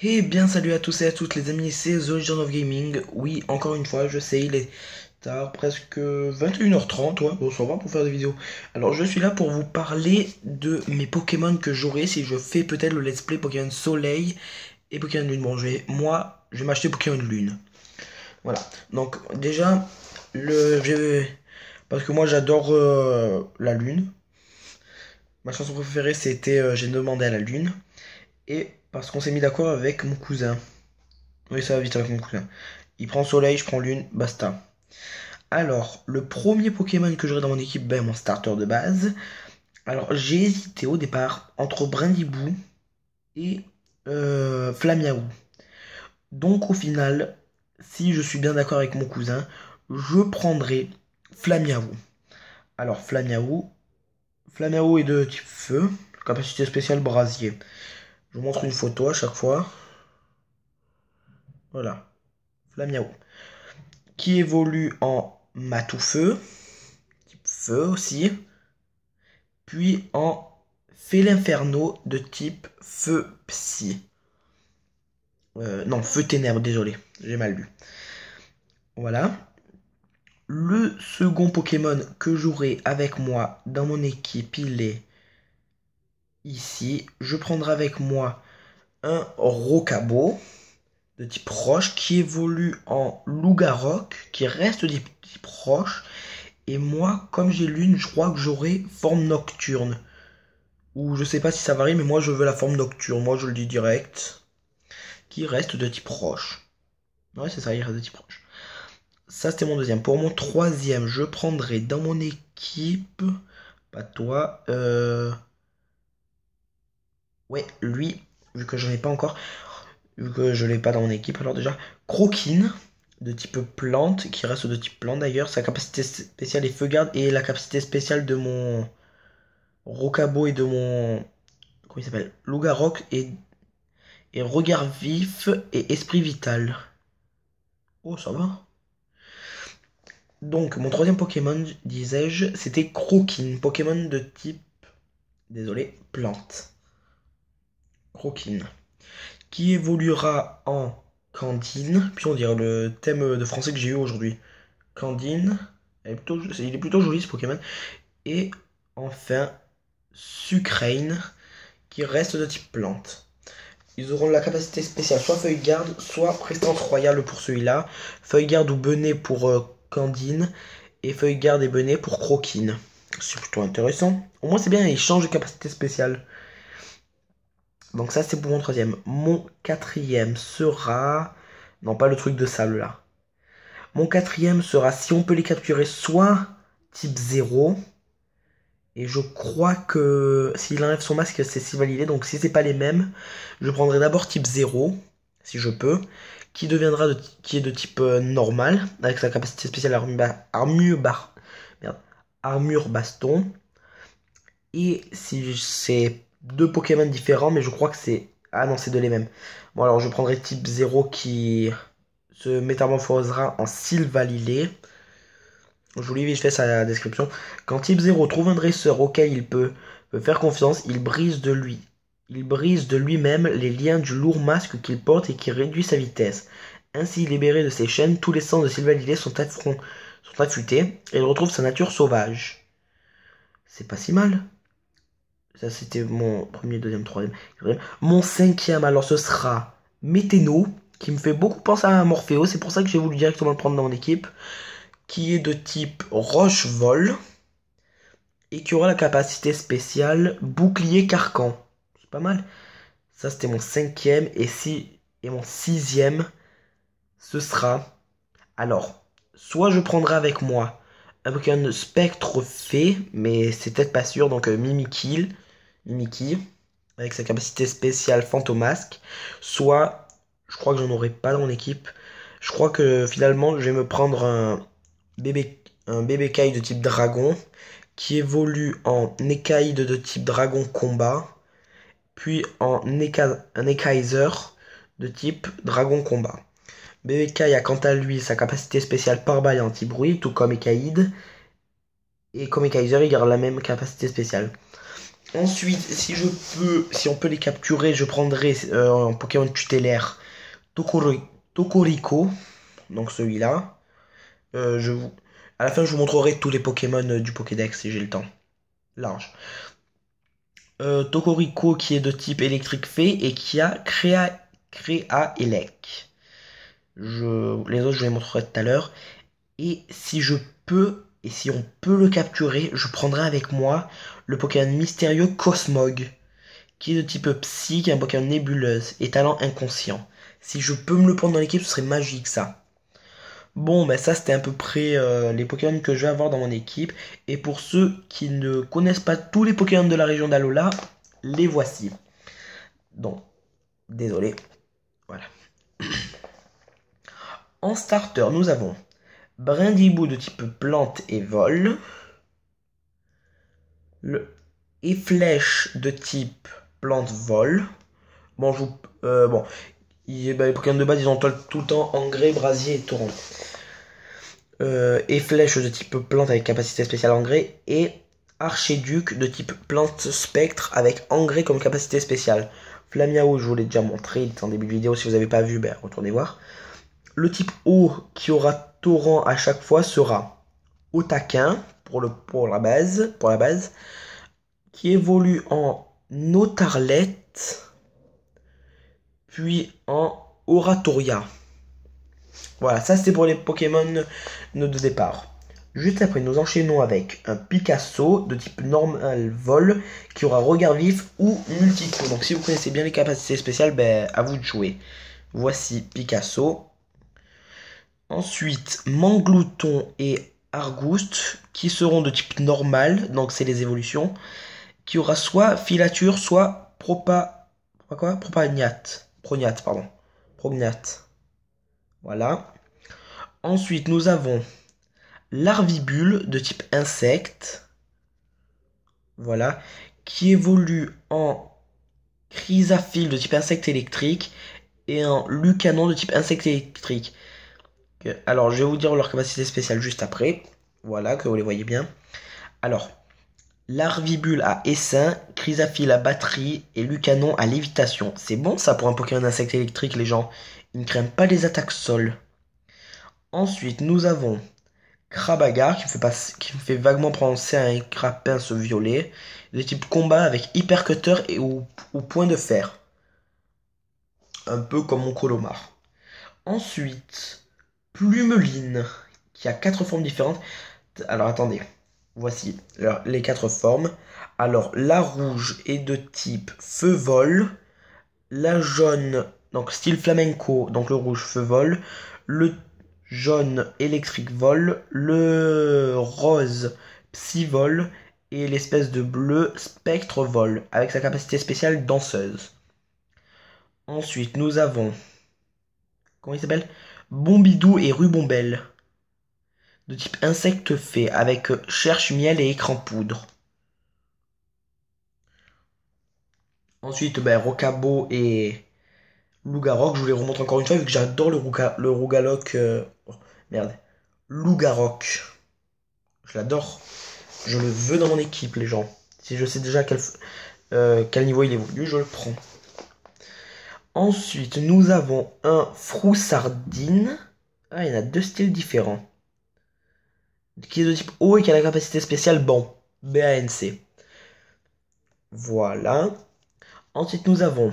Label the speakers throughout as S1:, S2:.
S1: Eh bien salut à tous et à toutes les amis, c'est The Legend of Gaming. Oui, encore une fois, je sais, il est tard, presque 21h30, ouais, bon, ça va pour faire des vidéos. Alors je suis là pour vous parler de mes Pokémon que j'aurai si je fais peut-être le let's play Pokémon Soleil et Pokémon Lune. Bon, je vais m'acheter Pokémon Lune. Voilà, donc déjà, parce que moi j'adore la Lune. Ma chanson préférée c'était J'ai demandé à la Lune. Et parce qu'on s'est mis d'accord avec mon cousin. Oui, ça va vite avec mon cousin. Il prend soleil, je prends lune, basta. Alors, le premier Pokémon que j'aurai dans mon équipe, ben mon starter de base. Alors, j'ai hésité au départ entre Brindibou et Flamiaou. Donc, au final, si je suis bien d'accord avec mon cousin, je prendrai Flamiaou. Alors, Flamiaou est de type feu, capacité spéciale brasier. Je vous montre une photo à chaque fois. Voilà, Flamiaou. Qui évolue en Matoufeu, type feu aussi, puis en Félinferno de type feu psy. Non, feu ténèbres, désolé, j'ai mal lu. Voilà. Le second Pokémon que j'aurai avec moi dans mon équipe, il est ici. Je prendrai avec moi un Rocabo de type roche qui évolue en Lougarok, qui reste de type roche. Et moi, comme j'ai lune, je crois que j'aurai forme nocturne. Ou je sais pas si ça varie, mais moi je veux la forme nocturne. Moi je le dis direct. Qui reste de type roche. Ouais, c'est ça, il reste de type roche. Ça c'était mon deuxième. Pour mon troisième, je prendrai dans mon équipe. Pas toi. Ouais, lui, vu que j'en ai pas encore. Vu que je l'ai pas dans mon équipe, alors déjà. Croquine, de type plante, qui reste de type plante d'ailleurs. Sa capacité spéciale est feu garde. Et la capacité spéciale de mon Rocabo et de mon. Comment il s'appelle? Lougarok et regard vif et esprit vital. Oh, ça va. Donc, mon troisième Pokémon, disais-je, c'était Croquine. Pokémon de type, désolé, plante. Croquine. Qui évoluera en Candine. Puis on dirait le thème de français que j'ai eu aujourd'hui. Candine. Il est plutôt joli ce Pokémon. Et enfin, Sucrane, qui reste de type plante. Ils auront la capacité spéciale soit feuille garde, soit prestance royale pour celui-là. Feuille garde ou benet pour Candine. Et feuille garde et benet pour Croquine. C'est plutôt intéressant. Au moins c'est bien, ils changent de capacité spéciale. Donc ça c'est pour mon troisième. Mon quatrième sera. Non, pas le truc de sable là. Mon quatrième sera, si on peut les capturer, soit type 0. Et je crois que s'il enlève son masque, c'est si validé. Donc si c'est pas les mêmes, je prendrai d'abord type 0, si je peux, qui est de type normal, avec sa capacité spéciale armure baston. Et si c'est deux Pokémon différents, mais je crois que c'est. Ah non, c'est deux les mêmes. Bon, alors je prendrai type 0 qui se métamorphosera en Sylvalilé. Je vous lis vite fait sa description. Quand type 0 trouve un dresseur auquel il peut faire confiance, il brise de lui. Il brise de lui-même les liens du lourd masque qu'il porte et qui réduit sa vitesse. Ainsi libéré de ses chaînes, tous les sens de Sylvalilé sont affûtés et il retrouve sa nature sauvage. C'est pas si mal. Ça c'était mon premier, deuxième, troisième, quatrième. Mon cinquième alors ce sera Météno, qui me fait beaucoup penser à Morphéo. C'est pour ça que j'ai voulu directement le prendre dans mon équipe. Qui est de type roche-vol et qui aura la capacité spéciale bouclier carcan. C'est pas mal. Ça, c'était mon cinquième. Et mon sixième, ce sera. Alors, soit je prendrai avec moi un Pokémon Spectre Fée, mais c'est peut-être pas sûr. Donc, Mimikyu, avec sa capacité spéciale Fantomasque. Soit, je crois que j'en aurai pas dans mon équipe. Je crois que finalement, je vais me prendre un bébé Kai de type dragon qui évolue en Ekaïde de type dragon combat, puis un Ekaizer de type dragon combat. Bébé Kai a quant à lui sa capacité spéciale pare-balles anti-bruit, tout comme Ekaïde, et comme Ekaizer, il garde la même capacité spéciale. Ensuite, si on peut les capturer, je prendrai en Pokémon tutélaire Tokorico, donc celui-là. À la fin, je vous montrerai tous les Pokémon du Pokédex si j'ai le temps. Large. Tokorico qui est de type électrique fée et qui a Créa Elec. Les autres, je les montrerai tout à l'heure. Et si je peux, et si on peut le capturer, je prendrai avec moi le Pokémon mystérieux Cosmog, qui est de type Psy, qui est un Pokémon nébuleuse et talent inconscient. Si je peux me le prendre dans l'équipe, ce serait magique ça. Bon, ben ça c'était à peu près les Pokémon que je vais avoir dans mon équipe. Et pour ceux qui ne connaissent pas tous les Pokémon de la région d'Alola, les voici. Donc, désolé. Voilà. En starter, nous avons Brindibou de type plante et vol. Et flèche de type plante vol. Bon, les Pokémon de base ils ont tout le temps engrais, brasier et torrent. Et flèche de type plante avec capacité spéciale engrais. Et archéduc de type plante spectre avec engrais comme capacité spéciale. Flamiao, je vous l'ai déjà montré, il est en début de vidéo. Si vous n'avez pas vu, ben, retournez voir. Le type eau qui aura torrent à chaque fois sera au taquin pour la base, qui évolue en Notarlette, puis en Oratoria. Voilà, ça c'était pour les Pokémon de départ. Juste après, nous enchaînons avec un Picasso de type normal vol qui aura regard vif ou multi-coup. Donc si vous connaissez bien les capacités spéciales, ben, à vous de jouer. Voici Picasso. Ensuite, Manglouton et Argouste qui seront de type normal, donc c'est les évolutions, qui aura soit filature, soit prognate. Voilà. Ensuite, nous avons Larvibule de type insecte. Voilà. Qui évolue en Chrysaphile de type insecte électrique et en Lucanon de type insecte électrique. Alors, je vais vous dire leur capacité spéciale juste après. Voilà, que vous les voyez bien. Alors, Larvibule à essaim, Chrysaphile à batterie et Lucanon à lévitation. C'est bon ça pour un Pokémon insecte électrique, les gens. Ils ne craignent pas les attaques sol. Ensuite, nous avons Krabagar qui me fait vaguement penser à un crapince violet. De type combat avec hypercutter et au point de fer. Un peu comme mon Colomar. Ensuite, Plumeline qui a 4 formes différentes. Alors attendez. Voici les 4 formes. Alors, la rouge est de type feu-vol. La jaune, donc style flamenco, donc le rouge feu-vol. Le jaune électrique-vol. Le rose psy-vol. Et l'espèce de bleu spectre-vol, avec sa capacité spéciale danseuse. Ensuite, nous avons... Comment il s'appelle? Bombidou et Rubombelle de type insecte fée avec cherche miel et écran poudre. Ensuite, Rocabo et Lougarok, je vous les remontre encore une fois vu que j'adore le Rougaloc. Merde. Lougarok. Je l'adore. Je le veux dans mon équipe, les gens. Si je sais déjà quel niveau il évolue, je le prends. Ensuite, nous avons un Froussardine. Ah, il y en a 2 styles différents. Qui est de type eau et qui a la capacité spéciale BANC. Voilà. Ensuite, nous avons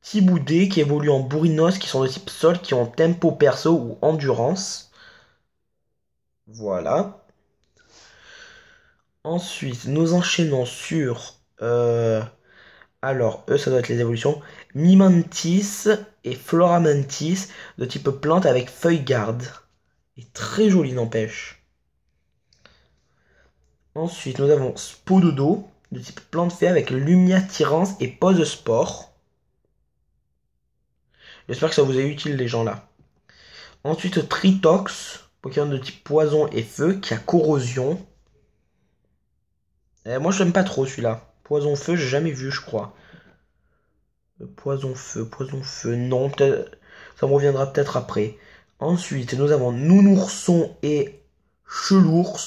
S1: Thiboudé qui évolue en Bourrinos qui sont de type sol, qui ont tempo perso ou endurance. Voilà. Ensuite, nous enchaînons sur... alors, eux, ça doit être les évolutions. Mimantis et Floramantis de type plante avec feuille garde. Et très joli, n'empêche. Ensuite, nous avons Spododo de type plante fée avec Lumia Tirance et Pose Sport. J'espère que ça vous est utile, les gens là. Ensuite, Tritox, Pokémon de type poison et feu qui a corrosion. Moi, je l'aime pas trop celui-là. Poison feu, j'ai jamais vu, je crois. Poison feu, non, peut-être. Ça me reviendra peut-être après. Ensuite, nous avons Nounourson et Chelours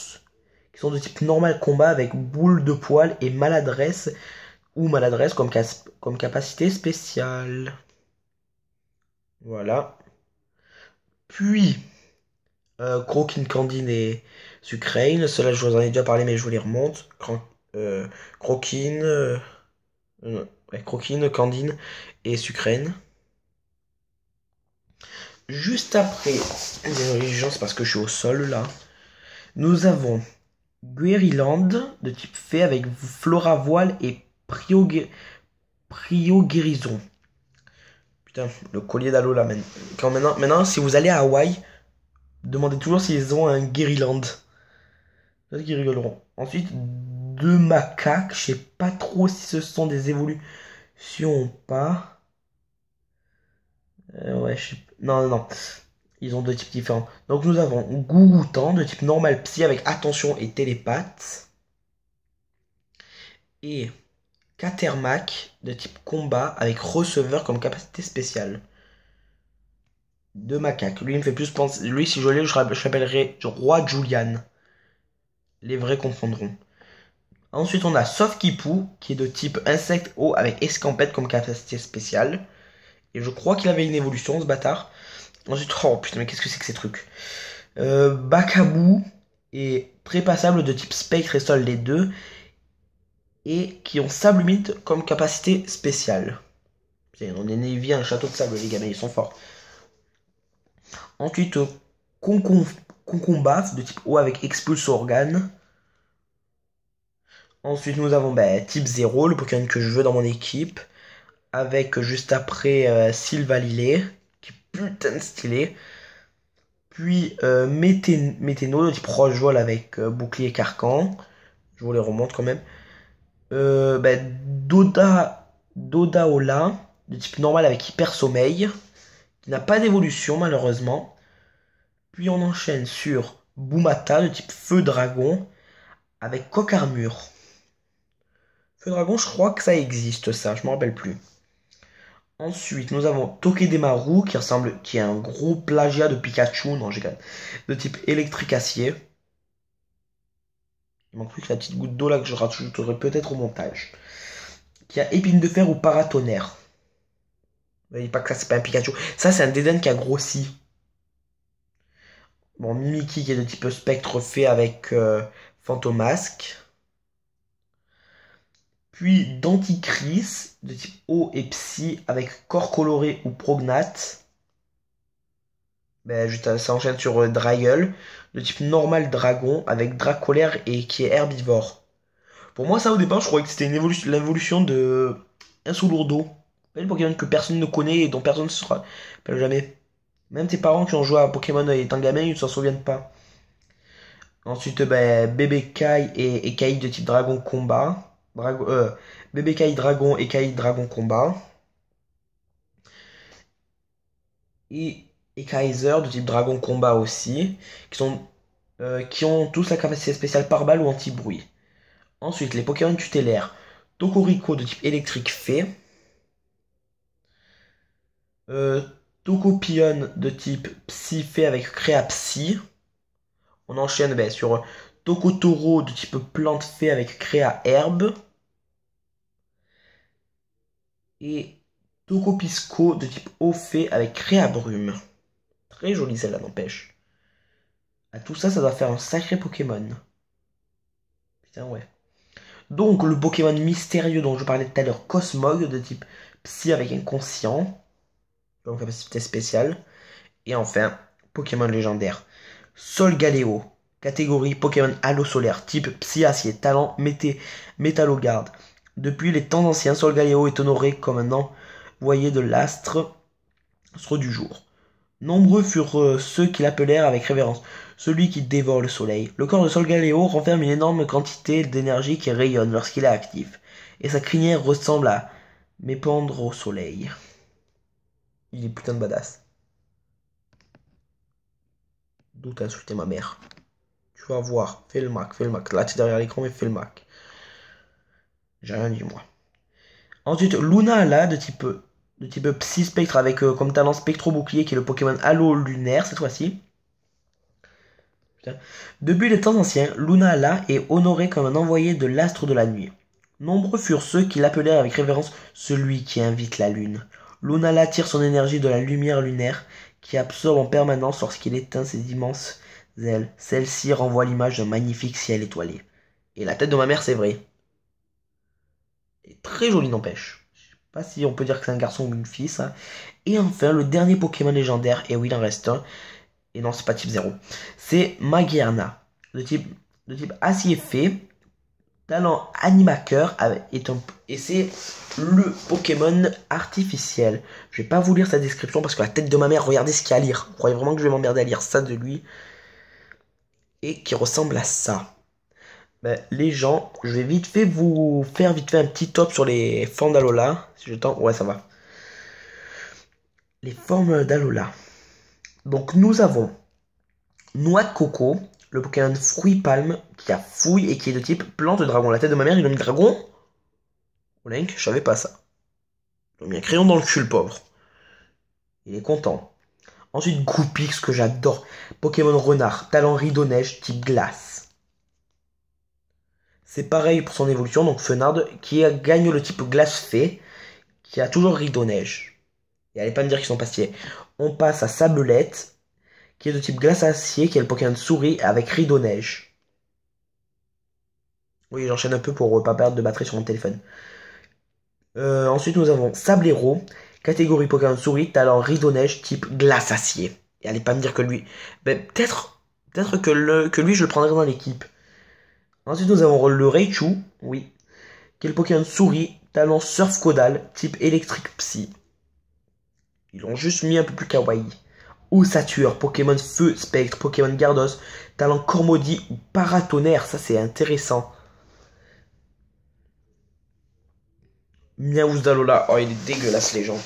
S1: qui sont de type normal combat avec boule de poil et maladresse ou maladresse comme capacité spéciale. Voilà. Puis, Croquine, Candine et Sucrane. Ceux-là, je vous en ai déjà parlé, mais je vous les remonte. Croquine, ouais, Croquine, Candine et Sucrane. Juste après, désolé, c'est parce que je suis au sol là. Nous avons Guériland de type fée avec Flora Voile et Prio Guérison. Putain, le collier d'Halo là. Maintenant, si vous allez à Hawaï, demandez toujours s'ils ont un Guériland. Peut-être qu'ils rigoleront. Ensuite, deux macaques. Je sais pas trop si ce sont des évolutions ou pas. Ouais, je sais... Non, non. Ils ont deux types différents. Donc nous avons Gouroutan de type normal psy avec attention et télépathe. Et Catermac de type combat avec receveur comme capacité spéciale. Deux macaques. Lui, il me fait plus penser... Lui, si je l'ai, je l'appellerai Roi Julian. Les vrais comprendront. Ensuite, on a Sofkipou, qui est de type insecte eau avec escampette comme capacité spéciale. Et je crois qu'il avait une évolution, ce bâtard. Ensuite, oh putain, mais qu'est-ce que c'est que ces trucs? Bakabou est trépassable de type spectre et sol les deux. Et qui ont sable humide comme capacité spéciale. Putain, on est né un château de sable, les gamins, ils sont forts. Ensuite, Concombaf de type eau avec expulse organe. Ensuite, nous avons type 0, le Pokémon que je veux dans mon équipe. Avec juste après Sylvalilé, qui est putain de stylé. Puis Météno, de type roche-vol avec bouclier carcan. Je vous les remonte quand même. Dodaola, de type normal avec hyper sommeil. Qui n'a pas d'évolution malheureusement. Puis on enchaîne sur Boumata, de type feu dragon. Avec coque armure. Feu dragon, je crois que ça existe ça, je m'en rappelle plus. Ensuite, nous avons Togedemaru qui est un gros plagiat de Pikachu, non, j'ai de type électrique acier. Il manque plus que la petite goutte d'eau là que je rajouterai peut-être au montage. Qui a épine de fer ou paratonnerre. Ne voyez pas que ça, c'est pas un Pikachu. Ça, c'est un Dédaine qui a grossi. Bon, Mimiki qui est de type spectre fait avec Fantomasque. Puis Denticris, de type eau et psy, avec corps coloré ou prognate. Ça enchaîne sur Dragueul, de type normal dragon, avec Dracolaire et qui est herbivore. Pour moi, ça au départ, je croyais que c'était l'évolution de Insolourdo. Le Pokémon que personne ne connaît et dont personne ne se rappelle jamais. Même tes parents qui ont joué à Pokémon étant gamin, ils ne s'en souviennent pas. Ensuite, Bébé Kai et Kai de type dragon combat. Bébé Kai Dragon et Kai Dragon Combat. Et Kaiser de type Dragon Combat aussi. Qui ont tous la capacité spéciale par balle ou anti-bruit. Ensuite, les Pokémon tutélaires. Tokorico de type électrique fée. Tokopion de type psy fée avec créa psy. On enchaîne sur Tokotoro de type plante fée avec créa herbe. Et Tokopisco de type eau fée avec créa brume. Très jolie celle-là, n'empêche. À tout ça, ça doit faire un sacré Pokémon. Putain, ouais. Donc, le Pokémon mystérieux dont je parlais tout à l'heure, Cosmog de type psy avec inconscient. Donc, capacité spéciale. Et enfin, Pokémon légendaire. Solgaleo, catégorie Pokémon Halo solaire, type Psy Acier, talent Métallogarde. Depuis les temps anciens, Solgaleo est honoré comme un envoyé de l'astre du jour. Nombreux furent ceux qui l'appelèrent avec révérence celui qui dévore le soleil. Le corps de Solgaleo renferme une énorme quantité d'énergie qui rayonne lorsqu'il est actif, et sa crinière ressemble à m'épandre au soleil. Il est putain de badass. D'où t'as insulté ma mère? Tu vas voir, fais le Mac. Là, tu es derrière l'écran, mais fais le Mac. J'ai rien dit, moi. Ensuite, Luna, là, de type Psy Spectre, avec comme talent Spectro Bouclier, qui est le Pokémon Halo lunaire, cette fois-ci. Depuis les temps anciens, Lunala est honoré comme un envoyé de l'astre de la nuit. Nombreux furent ceux qui l'appelèrent avec révérence celui qui invite la lune. Lunala tire son énergie de la lumière lunaire qui absorbe en permanence lorsqu'il éteint ses immenses ailes. Celle-ci renvoie l'image d'un magnifique ciel étoilé. Et la tête de ma mère, c'est vrai. Et très jolie n'empêche. Je sais pas si on peut dire que c'est un garçon ou une fille, ça. Et enfin, le dernier Pokémon légendaire, et oui, il en reste un. Et non, c'est pas type 0. C'est Magearna. De type acier fée. Talent animateur. Et c'est le Pokémon artificiel. Je vais pas vous lire sa description parce que la tête de ma mère, regardez ce qu'il y a à lire. Vous croyez vraiment que je vais m'emmerder à lire ça de lui? Et qui ressemble à ça. Ben, les gens, je vais vite fait vous faire un petit top sur les formes d'Alola. Si j'ai le temps, ouais, ça va. Les formes d'Alola. Donc nous avons Noix de coco, le Pokémon fruit palme qui a fouille et qui est de type plante dragon. La tête de ma mère, il a mis dragon. Oh Link, je savais pas ça. Il a mis un crayon dans le cul, le pauvre. Il est content. Ensuite, Goupix, que j'adore. Pokémon renard, talent rideau neige, type glace. C'est pareil pour son évolution, donc Fenard, qui gagne le type glace fée, qui a toujours rideau neige. Et allez pas me dire qu'ils sont pas stylés. On passe à Sablette, qui est de type glace acier, qui est le Pokémon souris avec rideau neige. Oui, j'enchaîne un peu pour pas perdre de batterie sur mon téléphone. Ensuite, nous avons Sablero, catégorie Pokémon souris, talent rideau neige, type glace acier. Et allez pas me dire que lui... Ben, peut-être que lui, je le prendrai dans l'équipe. Ensuite, nous avons le Raichu, oui, qui est le Pokémon souris, talent surf caudal, type électrique psy. Ils l'ont juste mis un peu plus kawaii. Ossature, Pokémon feu spectre, Pokémon Gardos, talent Cormody ou paratonnerre, ça c'est intéressant. Miaouz d'Alola, oh il est dégueulasse les gens.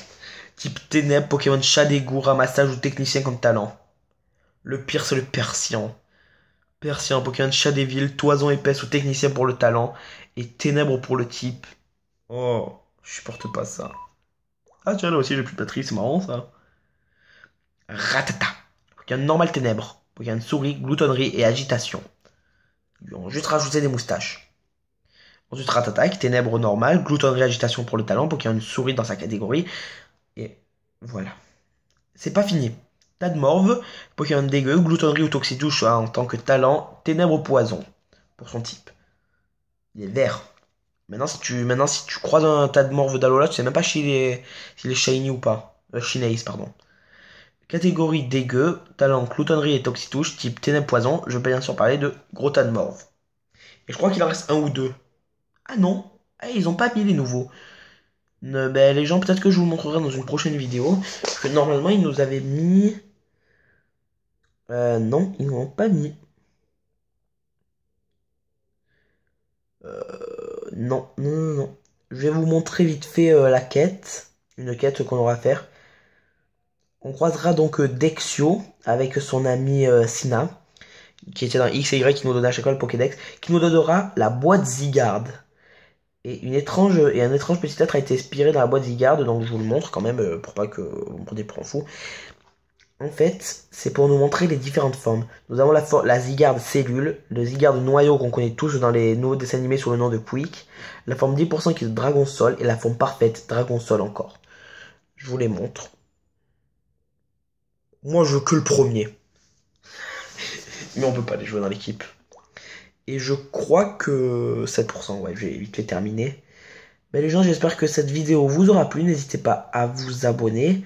S1: Type ténèbres, Pokémon chat d'égout, ramassage ou technicien comme talent. Le pire c'est le Persian. Persian, Pokémon chat des villes, toison épaisse ou technicien pour le talent. Et ténèbres pour le type. Oh, je supporte pas ça. Ah tiens là aussi j'ai plus de batterie, c'est marrant ça. Ratata. Pokémon normal ténèbres. Pokémon souris, gloutonnerie et agitation. Ils ont juste rajouté des moustaches. Ensuite Ratata, qui ténèbres normal, gloutonnerie, agitation pour le talent. Pokémon souris dans sa catégorie. Et voilà. C'est pas fini. Tadmorve, Pokémon dégueu, gloutonnerie ou toxidouche en tant que talent. Ténèbres poison pour son type. Il est vert. Maintenant si tu croises un Tadmorve d'Alola, tu sais même pas s'il est shiny ou pas. Shinace, pardon. Catégorie dégueu, talent gloutonnerie et toxitouche, type ténèbres poison. Je vais bien sûr parler de gros Tadmorve. Et je crois qu'il en reste un ou deux. Ah non, ils ont pas mis les nouveaux. Ben, les gens, peut-être que je vous montrerai dans une prochaine vidéo. Parce que normalement, ils nous avaient mis... non, ils n'ont pas mis. Non, non, non, non. Je vais vous montrer vite fait la quête. Une quête qu'on aura à faire. On croisera donc Dexio avec son ami Sina, qui était dans X et Y, qui nous donnait à chaque fois le Pokédex, qui nous donnera la boîte Zygarde. Et un étrange petit être a été inspiré dans la boîte Zygarde, donc je vous le montre quand même, pour pas que vous me preniez pour un fou. En fait, c'est pour nous montrer les différentes formes. Nous avons la Zygarde cellule, le Zygarde noyau qu'on connaît tous dans les nouveaux dessins animés sous le nom de Quick, la forme 10% qui est de Dragon Sol, et la forme parfaite, Dragon Sol encore. Je vous les montre. Moi, je veux que le premier. Mais on peut pas les jouer dans l'équipe. Et je crois que 7%, ouais, j'ai vite fait terminer. Mais les gens, j'espère que cette vidéo vous aura plu. N'hésitez pas à vous abonner,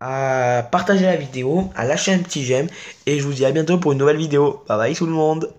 S1: à partager la vidéo, à lâcher un petit j'aime. Et je vous dis à bientôt pour une nouvelle vidéo. Bye bye tout le monde.